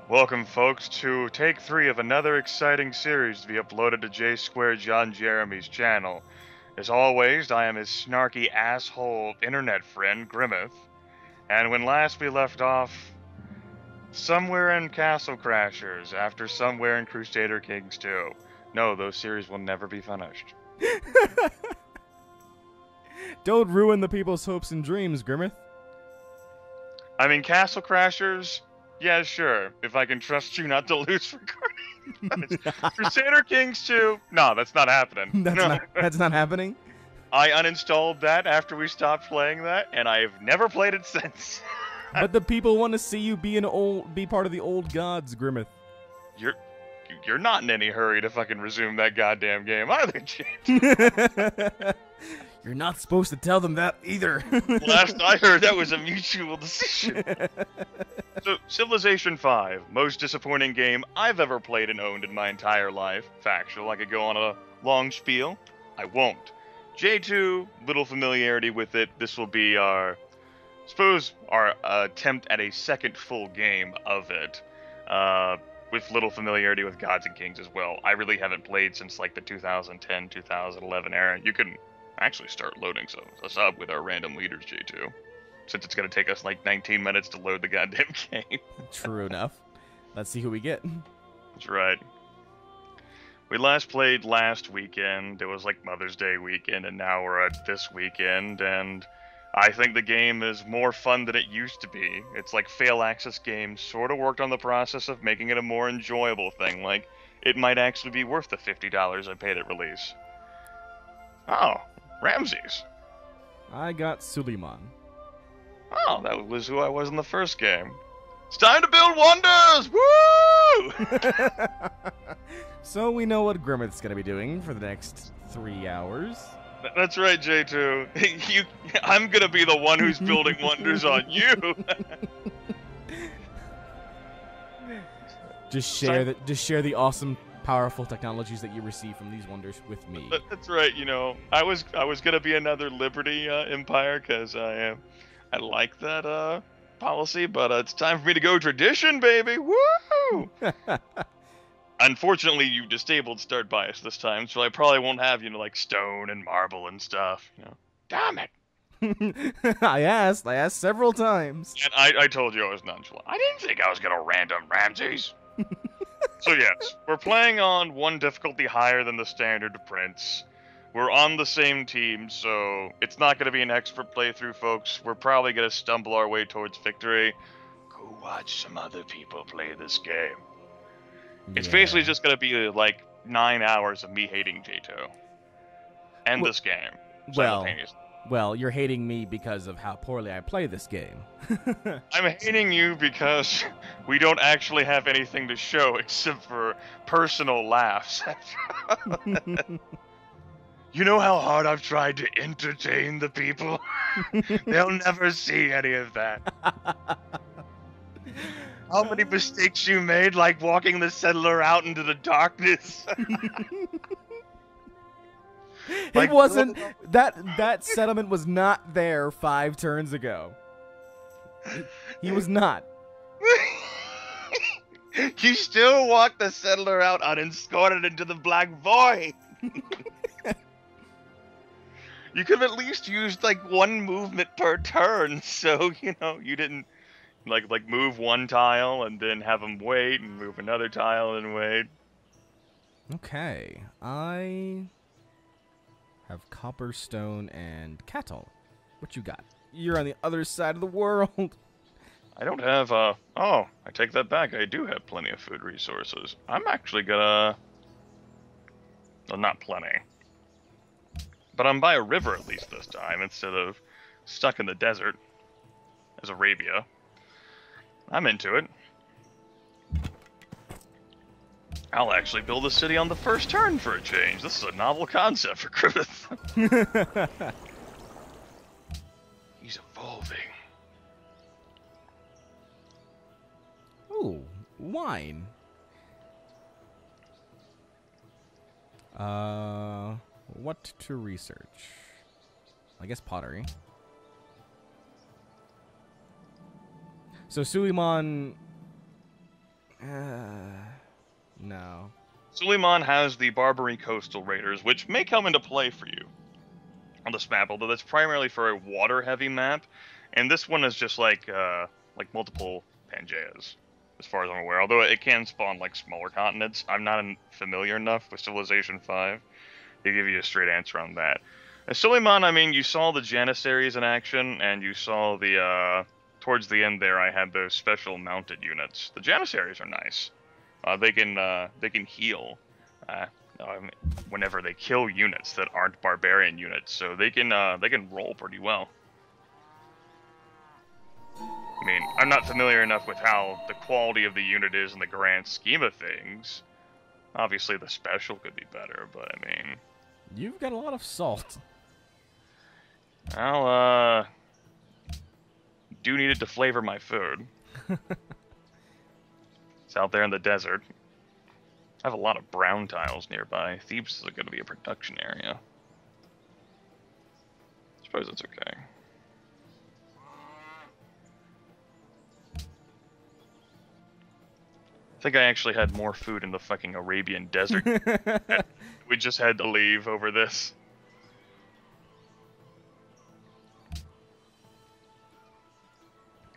Welcome, folks, to take 3 of another exciting series to be uploaded to J Square John Jeremy's channel. As always, I am his snarky asshole internet friend, Grimith. And when last we left off, somewhere in Castle Crashers, after somewhere in Crusader Kings 2. No, those series will never be finished. Don't ruin the people's hopes and dreams, Grimith. I mean, Castle Crashers? Yeah, sure. If I can trust you not to lose recording. Crusader Kings 2? No, that's not happening. That's not happening? I uninstalled that after we stopped playing that, and I've never played it since. But the people want to see you be part of the old gods, Grimith. You're not in any hurry to fucking resume that goddamn game either, James. You're not supposed to tell them that either. Last I heard, that was a mutual decision. So, Civilization 5, most disappointing game I've ever played and owned in my entire life. Factual, I could go on a long spiel. I won't. J2, little familiarity with it. This will be our attempt at a second full game of it. With little familiarity with Gods and Kings as well. I really haven't played since like the 2010, 2011 era. You can actually start loading us up with our random leaders, J2. Since it's going to take us like 19 minutes to load the goddamn game. True enough. Let's see who we get. That's right. We last played last weekend. It was like Mother's Day weekend, and now we're at this weekend, and I think the game is more fun than it used to be. It's like fail access games sort of worked on the process of making it a more enjoyable thing. Like, it might actually be worth the $50 I paid at release. Oh, Ramses. I got Suleiman. Oh, that was who I was in the first game. It's time to build wonders! Woo! So we know what Grimith's going to be doing for the next 3 hours. That's right, J2. I'm gonna be the one who's building wonders on you. Just share the awesome, powerful technologies that you receive from these wonders with me. That's right. You know, I was gonna be another Liberty Empire because I like that policy, but it's time for me to go tradition, baby. Woo! Unfortunately, you disabled start bias this time, so I probably won't have, like stone and marble and stuff. Damn it! I asked several times. And I told you I was nonchalant. I didn't think I was gonna random Ramses. So yes, we're playing on one difficulty higher than the standard prince. We're on the same team, so it's not gonna be an expert playthrough, folks. We're probably gonna stumble our way towards victory. Go watch some other people play this game. It's basically just going to be like 9 hours of me hating J2. And this game. Well, you're hating me because of how poorly I play this game. I'm hating you because we don't actually have anything to show except for personal laughs. You know how hard I've tried to entertain the people? They'll never see any of that. How many mistakes you made, like walking the settler out into the darkness? It wasn't that settlement was not there 5 turns ago. He was not. You still walked the settler out unescorted into the black void. You could have at least used like 1 movement per turn, so you didn't. Like move 1 tile and then have them wait and move another tile and wait. Okay, I have copper, stone, and cattle. What you got? You're on the other side of the world. I don't have oh, I take that back. I do have plenty of food resources. I'm actually gonna well, not plenty. But I'm by a river at least this time instead of stuck in the desert as Arabia. I'm into it. I'll actually build a city on the first turn for a change. This is a novel concept for Grimmith. He's evolving. Ooh, wine. What to research? I guess pottery. So Suleiman No. Suleiman has the Barbary Coastal Raiders, which may come into play for you on this map, although that's primarily for a water-heavy map, and this one is just like multiple Pangeas, as far as I'm aware. Although it can spawn like smaller continents, I'm not familiar enough with Civilization 5 to give you a straight answer on that. And Suleiman, I mean, you saw the Janissaries in action, and you saw the towards the end there, I had those special mounted units. The Janissaries are nice. They can heal whenever they kill units that aren't barbarian units, so they can roll pretty well. I mean, I'm not familiar enough with how the quality of the unit is in the grand scheme of things. Obviously, the special could be better, but I mean, You've got a lot of salt. Well, do need it to flavor my food. It's out there in the desert. I have a lot of brown tiles nearby. Thebes is going to be a production area. I suppose it's okay. I think I actually had more food in the fucking Arabian desert. We just had to leave over this.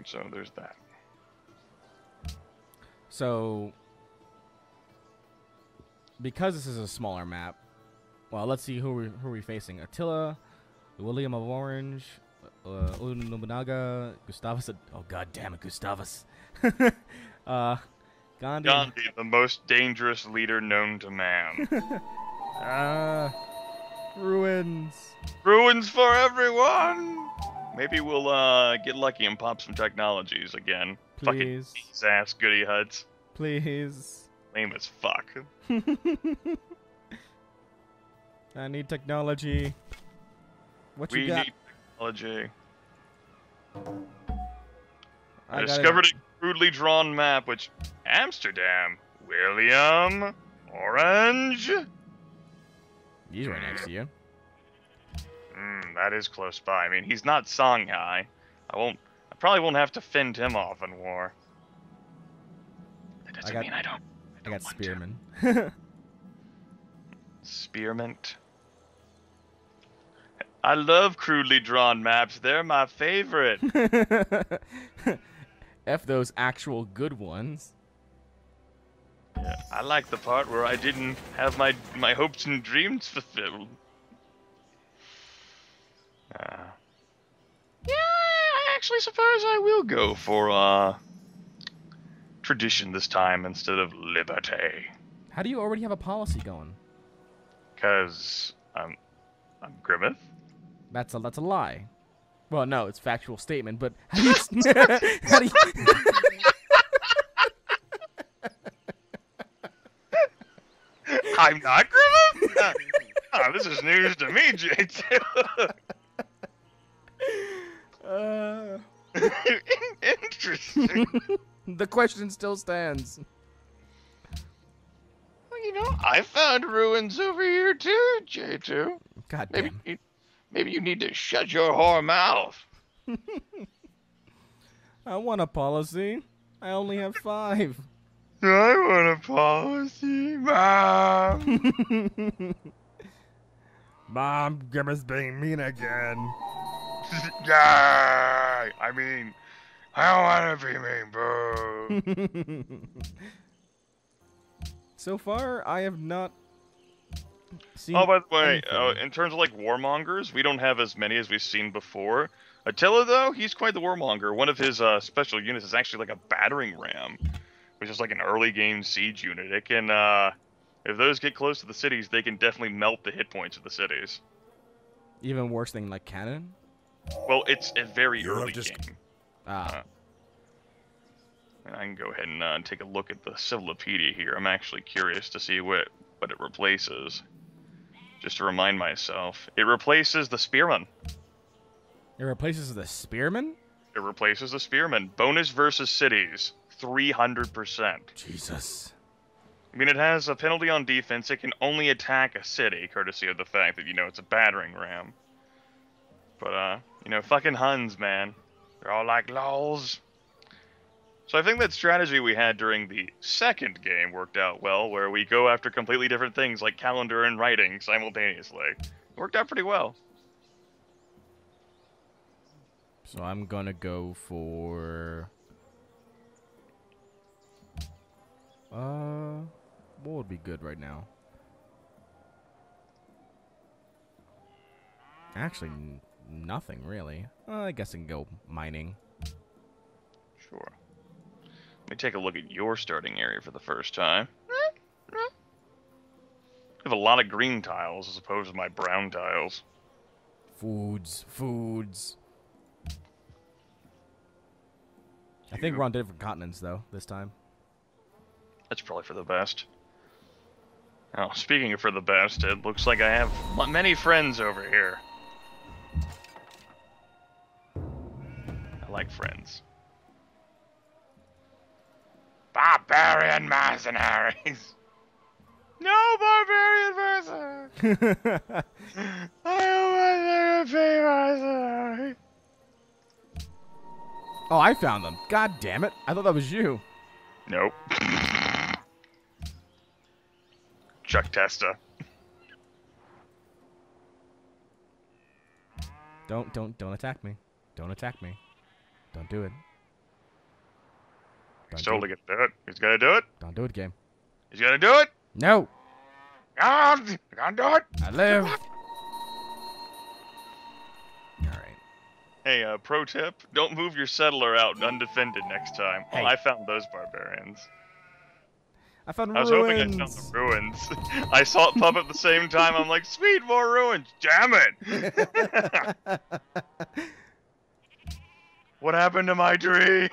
So there's that. So, because this is a smaller map, well, let's see who are we facing. Attila, William of Orange, Nobunaga, Gustavus. Oh, god damn it, Gustavus. Gandhi. Gandhi, the most dangerous leader known to man. Ruins. Ruins for everyone! Maybe we'll get lucky and pop some technologies again. Please. Fucking ass goody huts. Please. Lame as fuck. I need technology. What you got? We need technology. I discovered a crudely drawn map, which... Amsterdam. William. Orange. He's right next to you. That is close by. I mean, he's not Songhai. I probably won't have to fend him off in war. That doesn't mean I don't got Spearman. Spearmint. I love crudely drawn maps. They're my favorite. F those actual good ones. Yeah, I like the part where I didn't have my hopes and dreams fulfilled. Yeah, I actually suppose I will go for tradition this time instead of liberty. How do you already have a policy going? Cause I'm Grimith. That's a lie. Well, no, it's a factual statement, but how do you... how do you... I'm not Griffin? Oh, this is news to me, J2. Interesting. The question still stands. Well, you know, I found ruins over here too, J2. God damn. Maybe you need to shut your whore mouth. I want a policy. I only have 5. I want a policy, Mom. Mom, Grimmer's being mean again. Yeah, I mean, I don't want to be mean, boo. So far, I have not seen. Oh, by the way, anything. in terms of like warmongers, we don't have as many as we've seen before. Attila, though, he's quite the warmonger. One of his special units is actually like a battering ram, which is like an early game siege unit. It can, if those get close to the cities, they can definitely melt the hit points of the cities. Even worse than like cannon. Well, it's a very early game. Ah. And I can go ahead and take a look at the Civilopedia here. I'm actually curious to see what it replaces. Just to remind myself, it replaces the Spearman. It replaces the Spearman? It replaces the Spearman. Bonus versus cities, 300%. Jesus. I mean, it has a penalty on defense. It can only attack a city, courtesy of the fact that, you know, it's a battering ram. But, you know, fucking Huns, man. They're all like, lols. So I think that strategy we had during the second game worked out well, where we go after completely different things like calendar and writing simultaneously. It worked out pretty well. So I'm gonna go for... what would be good right now? Actually, nothing really. I guess I can go mining. Sure. Let me take a look at your starting area for the first time. I have a lot of green tiles as opposed to my brown tiles. Foods. I think we're on different continents, though, this time. That's probably for the best. Oh, speaking of for the best, it looks like I have many friends over here. I like friends. Barbarian mercenaries! No barbarian mercenaries! I don't want to be mercenary! Oh, I found them. God damn it. I thought that was you. Nope. Chuck Testa. Don't attack me. Don't attack me. Don't do it. He's totally gonna do it. He's gonna do it. Don't do it, game. He's gonna do it. No. God, gonna do it. I live. All right. Hey, pro tip: don't move your settler out undefended next time. Hey. Oh, I found those barbarians. I found I was ruins. hoping I found the ruins. I saw it pop up at the same time. I'm like, sweet, more ruins. Damn it! What happened to my dream?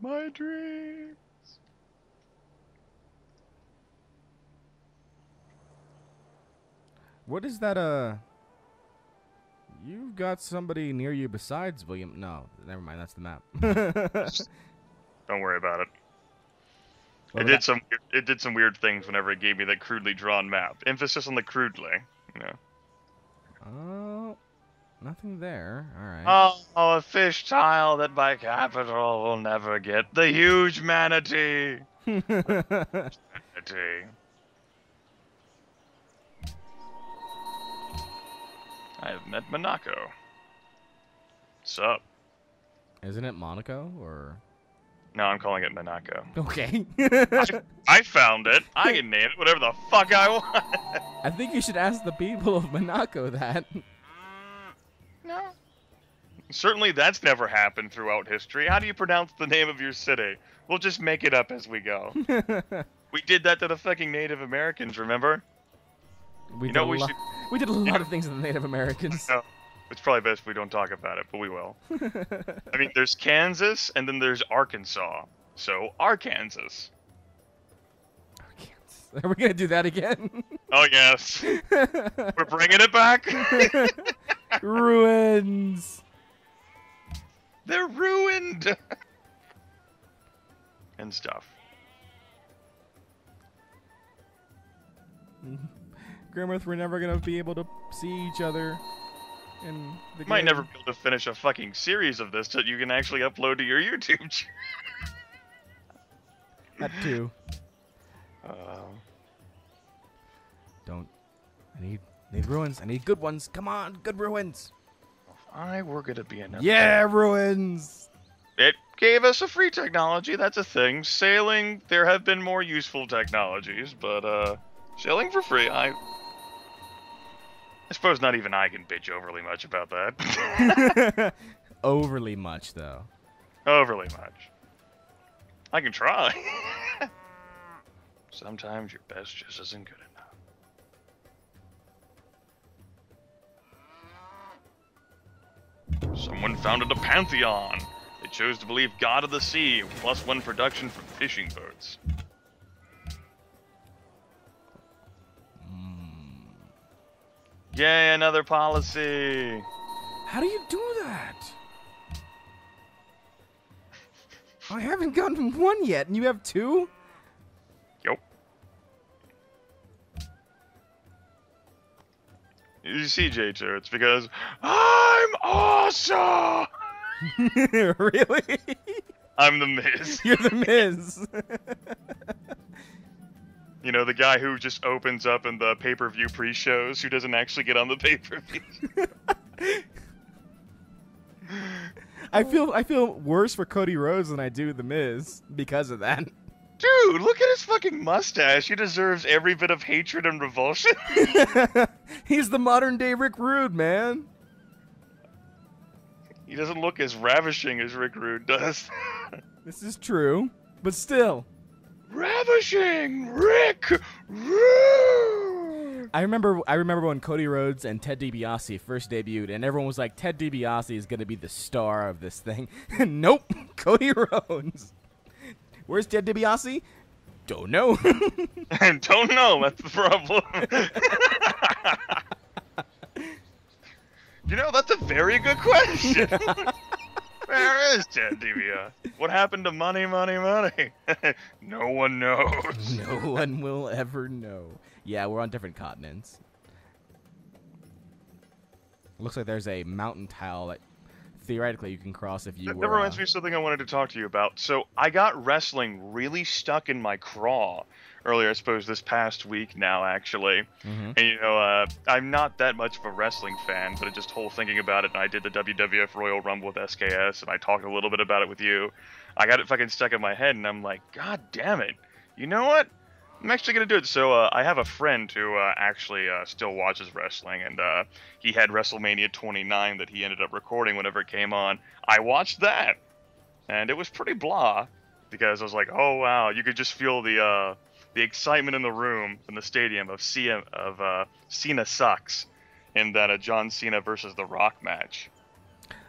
My dreams. What is that, You've got somebody near you besides William. No, never mind. That's the map. Don't worry about it. What It did some weird things whenever it gave me that crudely drawn map. Emphasis on the crudely, you know. Oh, nothing there. All right. Oh, a fish tile that my capital will never get. The huge manatee. Manatee. I have met Monaco. What's up? Isn't it Monaco or? No, I'm calling it Monaco. Okay. I found it. I can name it whatever the fuck I want. I think you should ask the people of Monaco that. No. Certainly that's never happened throughout history. How do you pronounce the name of your city? We'll just make it up as we go. We did that to the fucking Native Americans, remember? We did a lot of things to the Native Americans. No, it's probably best if we don't talk about it, but we will. I mean, there's Kansas, and then there's Arkansas. So, Arkansas. Are we gonna do that again? Oh, yes. We're bringing it back? Ruins. They're ruined! And stuff. Grimith, we're never gonna be able to see each other. In the Might game. never be able to finish a fucking series of this that you can actually upload to your YouTube channel. That too. Uh, Don't. I need ruins. I need good ones. Come on, good ruins. if I were gonna be another... Yeah, ruins. It gave us a free technology, that's a thing. Sailing, there have been more useful technologies, but, sailing for free, I suppose not even I can bitch overly much about that. Overly much, though. Overly much. I can try. Sometimes your best just isn't good enough. Someone founded a pantheon. They chose to believe God of the Sea, +1 production from fishing boats. Yay, another policy! How do you do that? I haven't gotten one yet, and you have two? Yup. You see, J2, it's because I I'm awesome. Really? I'm the Miz. You're the Miz. You know, the guy who just opens up in the pay-per-view pre-shows, who doesn't actually get on the pay-per-view. I feel worse for Cody Rhodes than I do the Miz because of that. Dude, look at his fucking mustache. He deserves every bit of hatred and revulsion. He's the modern day Rick Rude, man. He doesn't look as ravishing as Rick Rude does. This is true, but still. Ravishing Rick Rude! I remember when Cody Rhodes and Ted DiBiase first debuted, and everyone was like, Ted DiBiase is going to be the star of this thing. Nope, Cody Rhodes. Where's Ted DiBiase? Don't know. Don't know, that's the problem. You know, that's a very good question. Where is Ted DiBiase? What happened to money, money, money? No one knows. No one will ever know. Yeah, we're on different continents. Looks like there's a mountain tile that theoretically you can cross if you were... That reminds me of something I wanted to talk to you about. So I got wrestling really stuck in my craw earlier, I suppose this past week now, actually. Mm-hmm. And, you know, I'm not that much of a wrestling fan, but just whole thinking about it, and I did the WWF Royal Rumble with SKS, and I talked a little bit about it with you. I got it fucking stuck in my head, and I'm like, God damn it. You know what? I'm actually going to do it. So I have a friend who actually still watches wrestling, and he had WrestleMania 29 that he ended up recording whenever it came on. I watched that, and it was pretty blah, because I was like, oh, wow, you could just feel the excitement in the room, in the stadium, of Cena sucks in that John Cena versus The Rock match.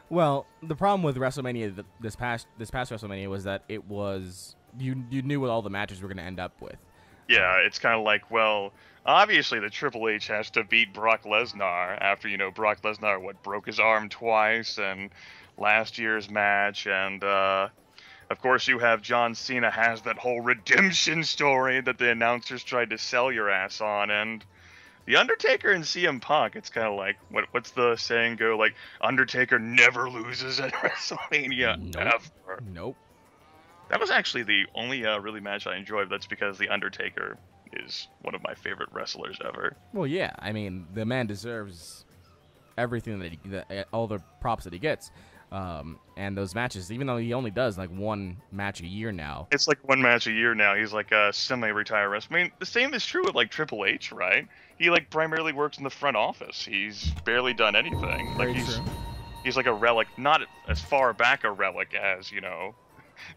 Well, the problem with WrestleMania this past WrestleMania was that it was you knew what all the matches were going to end up with. Yeah, it's kind of like, well, obviously the Triple H has to beat Brock Lesnar after, you know, Brock Lesnar, broke his arm twice, and last year's match, and, of course you have John Cena has that whole redemption story that the announcers tried to sell your ass on, and The Undertaker and CM Punk, it's kind of like, what's the saying go, like, Undertaker never loses at WrestleMania, ever. Nope. That was actually the only really match I enjoyed. That's because The Undertaker is one of my favorite wrestlers ever. Well, yeah. I mean, the man deserves everything all the props that he gets. And those matches, even though he only does like one match a year now. It's like one match a year now. He's like a semi-retired wrestler. I mean, the same is true with like Triple H, right? He like primarily works in the front office. He's barely done anything. Like he's like a relic, not as far back a relic as, you know,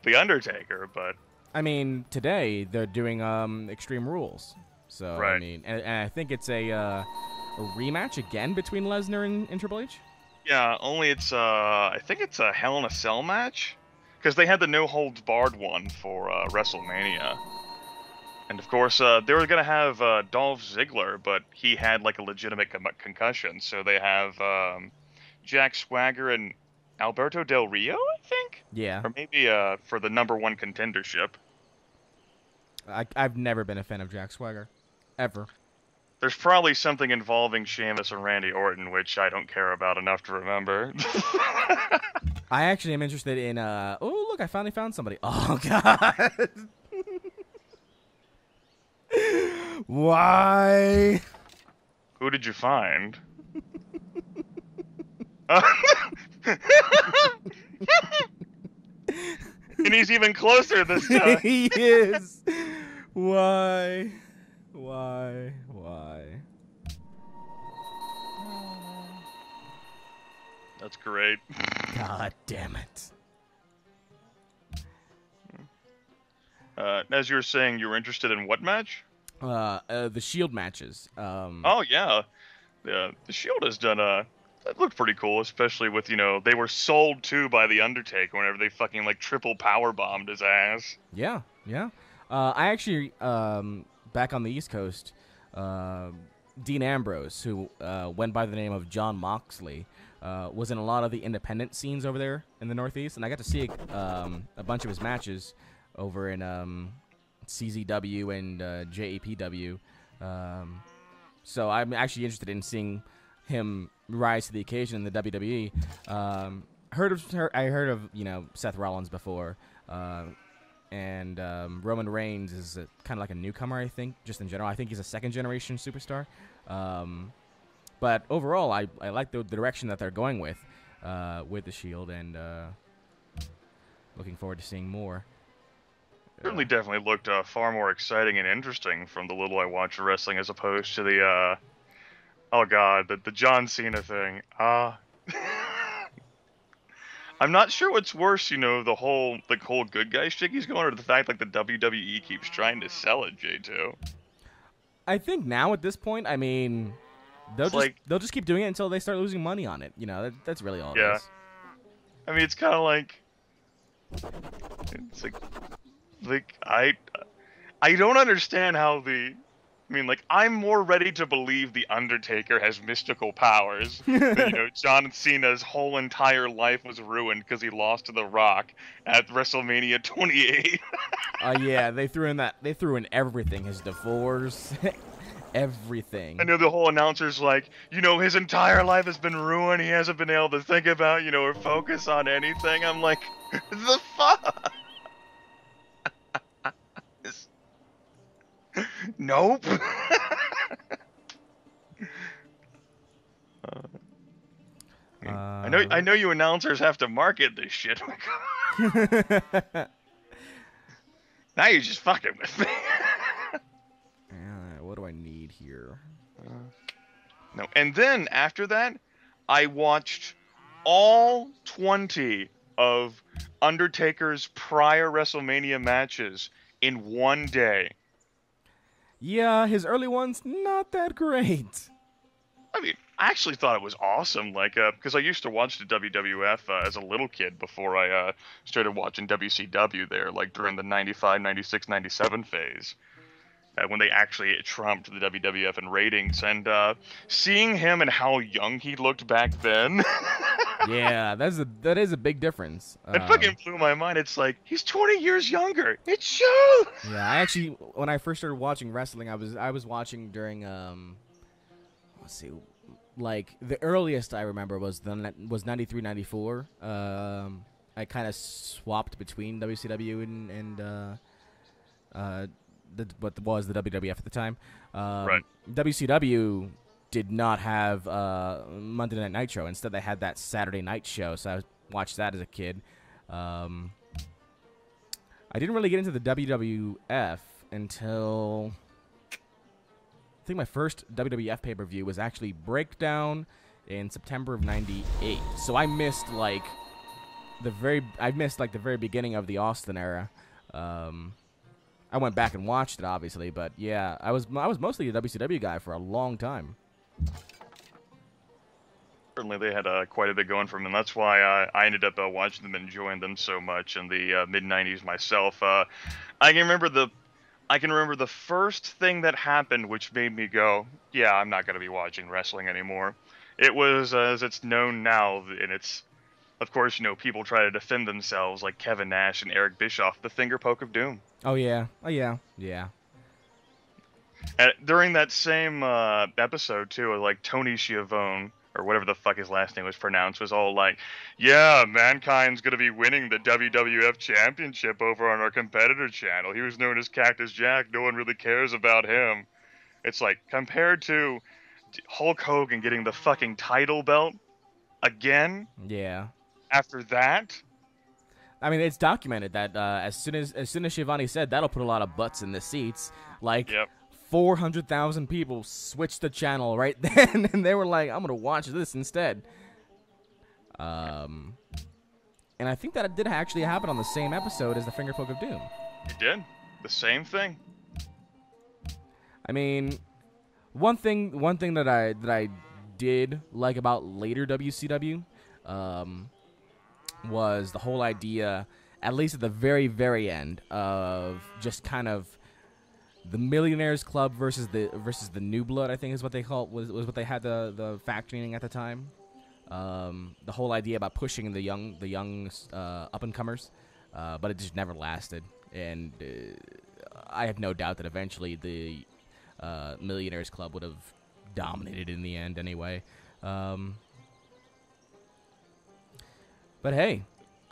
The Undertaker, but I mean, today they're doing Extreme Rules, so right. I mean, and I think it's a rematch again between Lesnar and Triple H. Yeah, only it's I think it's a Hell in a Cell match, because they had the no holds barred one for WrestleMania, and of course they were gonna have Dolph Ziggler, but he had like a legitimate concussion, so they have Jack Swagger and Alberto Del Rio, I think? Yeah. Or maybe for the #1 contendership. I've never been a fan of Jack Swagger. Ever. There's probably something involving Sheamus and Randy Orton, which I don't care about enough to remember. I actually am interested in, oh, look, I finally found somebody. Oh, God. Why? Who did you find? And he's even closer this time. He is. Why? That's great. God damn it. As you were saying, you were interested in what match? The Shield matches. Oh, yeah. The Shield has done that looked pretty cool, especially with, you know, they were sold to by The Undertaker whenever they fucking, like, triple powerbombed his ass. Yeah. I actually, back on the East Coast, Dean Ambrose, who went by the name of John Moxley, was in a lot of the independent scenes over there in the Northeast, and I got to see a bunch of his matches over in CZW and JAPW. So I'm actually interested in seeing him rise to the occasion in the WWE. I heard of Seth Rollins before, and Roman Reigns is kind of like a newcomer. I think just in general, I think he's a second generation superstar. But overall, I like the direction that they're going with the Shield, and looking forward to seeing more. Certainly definitely looked far more exciting and interesting from the little I watched wrestling as opposed to the, oh god, the John Cena thing. I'm not sure what's worse, the whole good guy shtick he's going, or the fact like the WWE keeps trying to sell it, J2. I think now at this point, I mean, they'll just keep doing it until they start losing money on it. That's really all it is. I mean, it's kind of like, it's like I don't understand how I'm more ready to believe the Undertaker has mystical powers. Than, John Cena's whole entire life was ruined because he lost to The Rock at WrestleMania 28. Yeah, they threw in everything. His divorce, everything. I know the whole announcer's like, his entire life has been ruined. He hasn't been able to think about, or focus on anything. I'm like, the fuck? Nope. I know you announcers have to market this shit. Now you're just fucking with me. What do I need here? No, and then after that, I watched all 20 of Undertaker's prior WrestleMania matches in one day. Yeah, his early ones, not that great. I mean, I actually thought it was awesome, because I used to watch the WWF as a little kid before I started watching WCW there, during the 95, 96, 97 phase, when they actually trumped the WWF in ratings, and seeing him and how young he looked back then... Yeah, that is a big difference. It fucking blew my mind. It's like, he's 20 years younger. It shows! Yeah, I actually, when I first started watching wrestling, I was watching during, let's see, the earliest I remember was 93, 94. I kind of swapped between WCW and what was the WWF at the time. Right. WCW did not have Monday Night Nitro. Instead, they had that Saturday night show, so I watched that as a kid. I didn't really get into the WWF until I think my first WWF pay-per-view was actually Breakdown in September of '98. So I missed the very beginning of the Austin era. I went back and watched it, obviously, but yeah, I was mostly a WCW guy for a long time. Certainly, they had quite a bit going for them, and that's why I ended up watching them and enjoying them so much in the mid '90s myself. I can remember the first thing that happened, which made me go, "Yeah, I'm not going to be watching wrestling anymore." It was, as it's known now, and it's, of course, people try to defend themselves, like Kevin Nash and Eric Bischoff, the finger poke of doom. Oh yeah, yeah. And during that same episode, too, Tony Schiavone, or whatever the fuck his last name was pronounced, was all like, yeah, Mankind's going to be winning the WWF Championship over on our competitor channel. He was known as Cactus Jack. No one really cares about him. It's like, compared to Hulk Hogan getting the fucking title belt again? Yeah. After that? I mean, it's documented that as soon as Schiavone said, that'll put a lot of butts in the seats. Yep. 400,000 people switched the channel right then, and they were like, I'm going to watch this instead. And I think that it did actually happen on the same episode as the Finger Poke of Doom. It did. The same thing. I mean, one thing that I did like about later WCW was the whole idea, at least at the very, very end, of just kind of the Millionaires Club versus the New Blood, I think is what they call it, was what they had the factoring at the time. The whole idea about pushing the young up and comers, but it just never lasted. And I have no doubt that eventually the Millionaires Club would have dominated in the end anyway. But hey,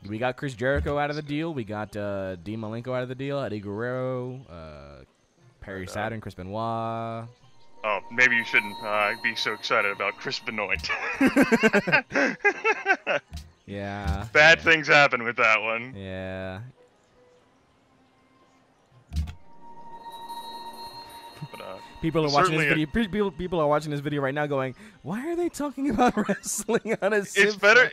we got Chris Jericho out of the deal. We got Dean Malenko out of the deal. Eddie Guerrero, Perry Saturn, Chris Benoit. Oh, maybe you shouldn't be so excited about Chris Benoit. Yeah. Bad things happen with that one. Yeah. But, people are watching this video. People are watching this video right now, going, "Why are they talking about wrestling on a?" It's better.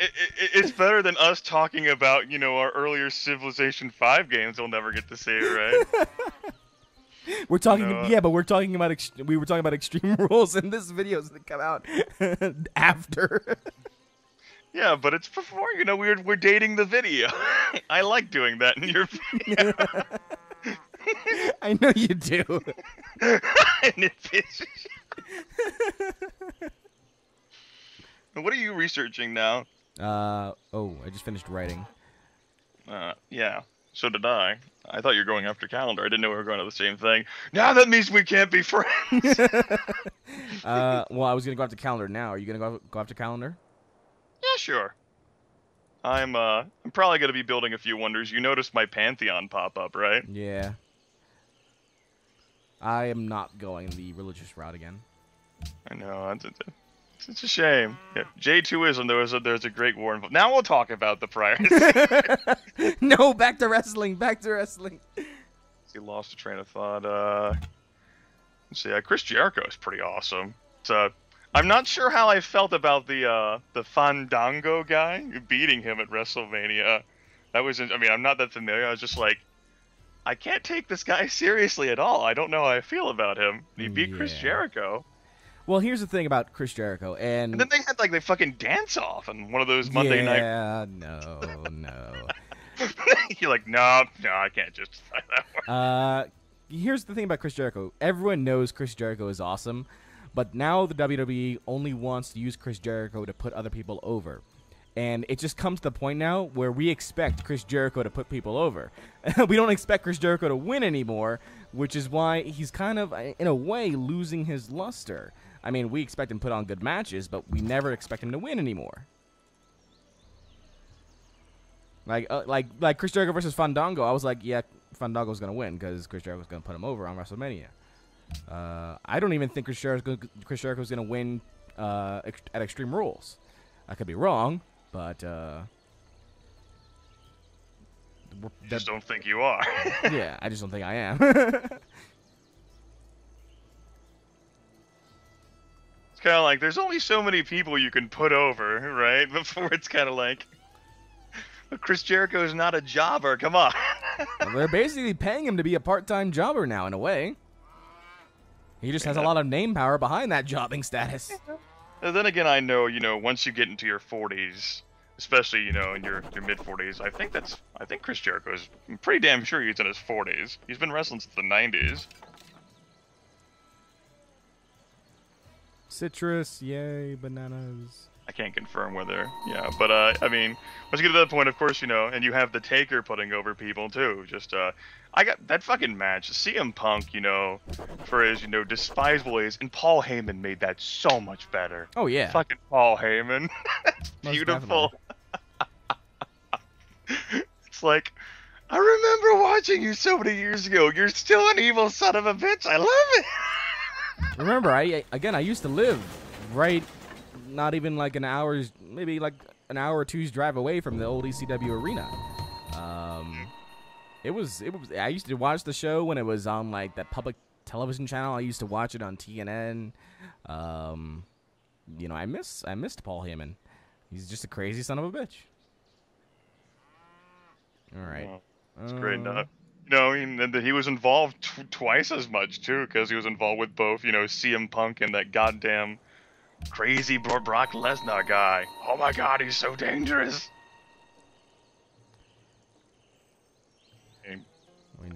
It's better than us talking about our earlier Civilization 5 games. We'll never get to see it, right? We're talking, yeah, but we're talking about we were talking about Extreme Rules, and this video's gonna come out after. Yeah, but it's before. We're dating the video. I like doing that in your video. I know you do. What are you researching now? Oh, I just finished writing. Yeah. So did I. I thought you were going after calendar. I didn't know we were going to the same thing. Now that means we can't be friends. Well, I was gonna go after calendar now. Are you gonna go after calendar? Yeah, sure. I'm probably gonna be building a few wonders. You noticed my Pantheon pop up, right? Yeah. I am not going the religious route again. I know. It's a shame. Yeah, J2ism, there's a great war involved. Now we'll talk about the priors. No, back to wrestling. Back to wrestling. He lost a train of thought. Let's see. Chris Jericho is pretty awesome. I'm not sure how I felt about the Fandango guy beating him at WrestleMania. That was. I mean, I'm not that familiar. I was just like, I can't take this guy seriously at all. I don't know how I feel about him. He beat Chris Jericho. Well, here's the thing about Chris Jericho, and then they had the fucking dance off on one of those Monday night. Yeah, no. You're like, no, I can't justify that one. Here's the thing about Chris Jericho. Everyone knows Chris Jericho is awesome, but now the WWE only wants to use Chris Jericho to put other people over. And it just comes to the point now where we expect Chris Jericho to put people over. We don't expect Chris Jericho to win anymore, which is why he's kind of, in a way, losing his luster. I mean, we expect him to put on good matches, but we never expect him to win anymore. Like Chris Jericho versus Fandango, I was like, yeah, Fandango's going to win because Chris Jericho's going to put him over on WrestleMania. I don't even think Chris Jericho's going to win at Extreme Rules. I could be wrong, but just don't think you are. Yeah, I just don't think I am. It's kind of like there's only so many people you can put over, right? Before it's kind of like, Chris Jericho is not a jobber. Come on. Well, they're basically paying him to be a part-time jobber now, in a way. He just has a lot of name power behind that jobbing status. And then again, I know, once you get into your 40s, especially, in your mid-40s, I think Chris Jericho is, I'm pretty damn sure he's in his 40s. He's been wrestling since the 90s. Citrus, yay, bananas. I can't confirm whether, but I mean, once you get to that point, of course, and you have the Taker putting over people too. Just, I got that fucking match, CM Punk, for his, despisable ways, and Paul Heyman made that so much better. Oh yeah, fucking Paul Heyman, beautiful. It's like, I remember watching you so many years ago. You're still an evil son of a bitch. I love it. Remember, I used to live right. Not even like an hour's, maybe like an hour or two's drive away from the old ECW arena. It was. I used to watch the show when it was on like that public television channel. I used to watch it on TNN. I missed Paul Heyman. He's just a crazy son of a bitch. All right. It's great enough. He was involved twice as much too, because he was involved with both, CM Punk and that goddamn crazy Brock Lesnar guy. Oh my god, he's so dangerous.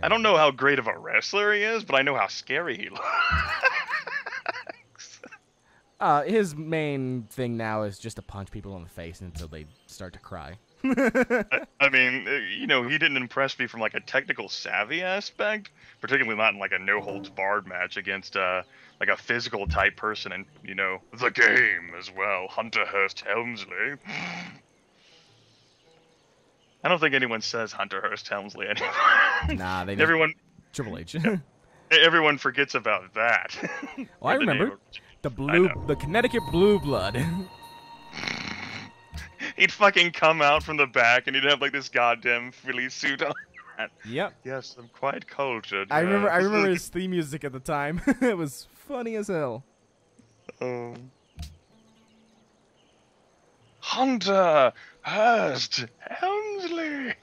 I don't know how great of a wrestler he is, but I know how scary he looks. His main thing now is just to punch people in the face until they start to cry. I mean, he didn't impress me from like a technical savvy aspect, particularly not in like a no holds barred match against like a physical type person in, you know, the game as well. Hunter Hearst Helmsley. I don't think anyone says Hunter Hearst Helmsley anymore. Nah, they just everyone Triple H. everyone forgets about that. Oh, I Or the name remember of- the Connecticut Blue Blood. He'd fucking come out from the back and he'd have like this goddamn Philly suit on. Yep. Yes, I'm quite cultured. I remember yes. his theme music at the time. It was funny as hell. Hunter Hearst Helmsley.